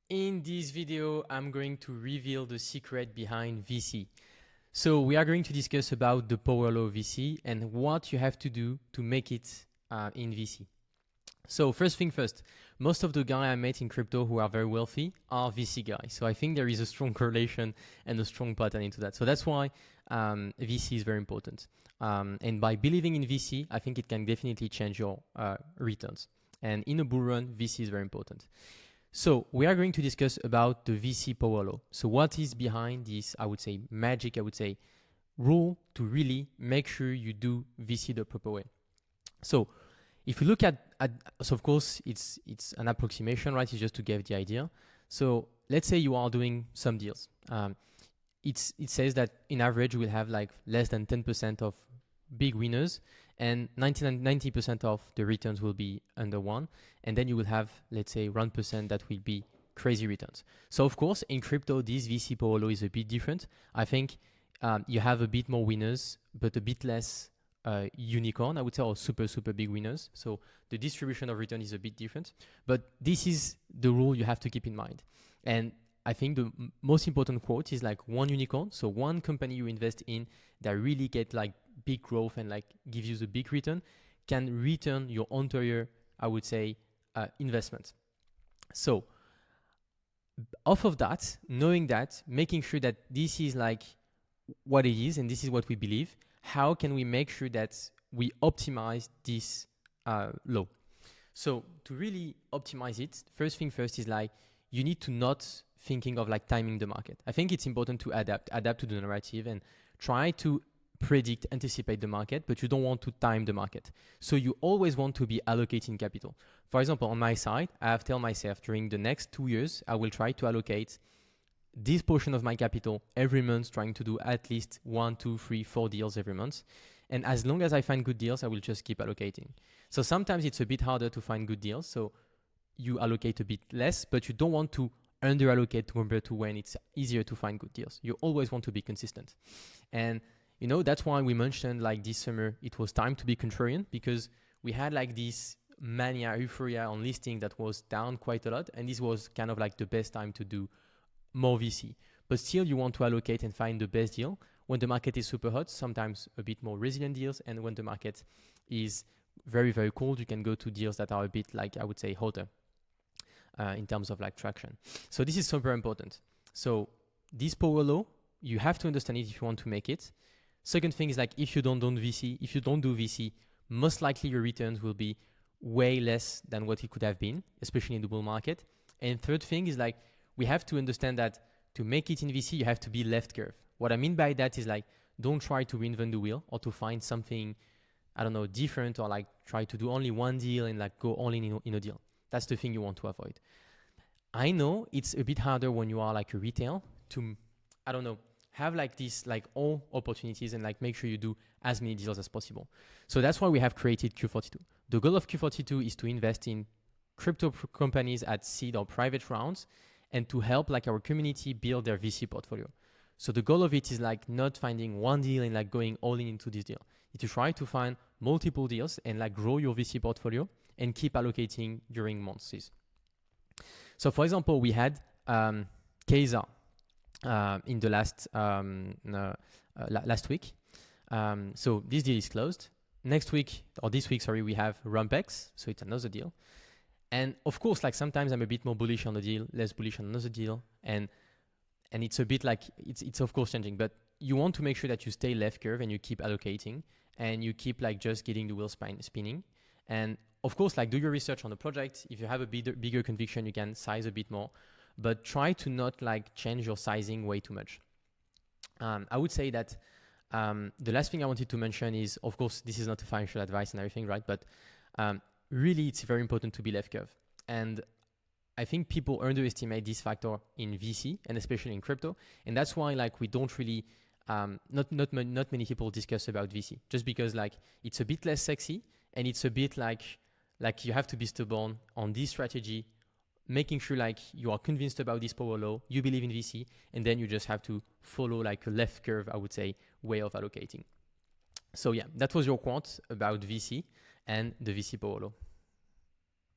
In this video, I'm going to reveal the secret behind VC. So we are going to discuss about the power law of VC and what you have to do to make it in VC. So first thing first, most of the guys I met in crypto who are very wealthy are VC guys. So I think there is a strong correlation and a strong pattern into that. So that's why VC is very important. And by believing in VC, I think it can definitely change your returns. And in a bull run, VC is very important. So we are going to discuss about the VC power law. So what is behind this, I would say, magic, rule to really make sure you do VC the proper way. So if you look at so of course, it's an approximation, right? It's just to give the idea. So let's say you are doing some deals. It says that in average, we'll have like less than 10% of big winners and 90% of the returns will be under one. And then you will have, let's say, 1% that will be crazy returns. So of course, in crypto, this VC power law is a bit different. I think you have a bit more winners, but a bit less unicorn, I would say, or super big winners. So the distribution of return is a bit different. But this is the rule you have to keep in mind. And I think the most important quote is like one unicorn. So one company you invest in that really get like big growth and like gives you the big return can return your entire, I would say, investment. So off of that, knowing that, making sure that this is like what it is and this is what we believe, how can we make sure that we optimize this law? So to really optimize it, first thing first is like you need to not thinking of like timing the market. I think it's important to adapt to the narrative and try to predict, anticipate the market, but you don't want to time the market. So you always want to be allocating capital. For example, on my side, I have told myself during the next 2 years, I will try to allocate this portion of my capital every month, trying to do at least 1, 2, 3, 4 deals every month. And as long as I find good deals, I will just keep allocating. So sometimes it's a bit harder to find good deals. So you allocate a bit less, but you don't want to under allocate compared to when it's easier to find good deals. You always want to be consistent. And you know, that's why we mentioned like this summer, it was time to be contrarian because we had like this mania, euphoria on listing that was down quite a lot. And this was kind of like the best time to do more VC. But still you want to allocate and find the best deal. When the market is super hot, sometimes a bit more resilient deals. And when the market is very cold, you can go to deals that are a bit like, I would say, hotter in terms of like traction. So this is super important. So this power law, you have to understand it if you want to make it. Second thing is like if you don't do VC, most likely your returns will be way less than what it could have been, especially in the bull market. And third thing is like we have to understand that to make it in VC, you have to be left curve. What I mean by that is like don't try to reinvent the wheel or to find something, I don't know, different or like try to do only one deal and like go all in a deal. That's the thing you want to avoid. I know it's a bit harder when you are like a retail to, I don't know, have like this, like all opportunities and like make sure you do as many deals as possible. So that's why we have created Q42. The goal of Q42 is to invest in crypto companies at seed or private rounds and to help like our community build their VC portfolio. So the goal of it is like not finding one deal and like going all in into this deal. It's to try to find multiple deals and like grow your VC portfolio and keep allocating during months. So for example, we had Keza in the last week. So this deal is closed. Next week, or this week, sorry, we have Rumpex. So it's another deal. And of course, like sometimes I'm a bit more bullish on a deal, less bullish on another deal. And it's a bit like, it's of course changing, but you want to make sure that you stay left curve and you keep allocating and you keep like just getting the wheel spinning. And of course, like do your research on the project. If you have a bigger conviction, you can size a bit more, but try to not like change your sizing way too much. I would say that the last thing I wanted to mention is, of course, this is not financial advice and everything, right? But really, it's very important to be left curve. And I think people underestimate this factor in VC and especially in crypto. And that's why like we don't really, not many people discuss about VC just because like it's a bit less sexy and it's a bit like you have to be stubborn on this strategy, making sure like you are convinced about this power law, you believe in VC, and then you just have to follow like a left curve, I would say, way of allocating. So yeah, that was your quote about VC and the VC power law.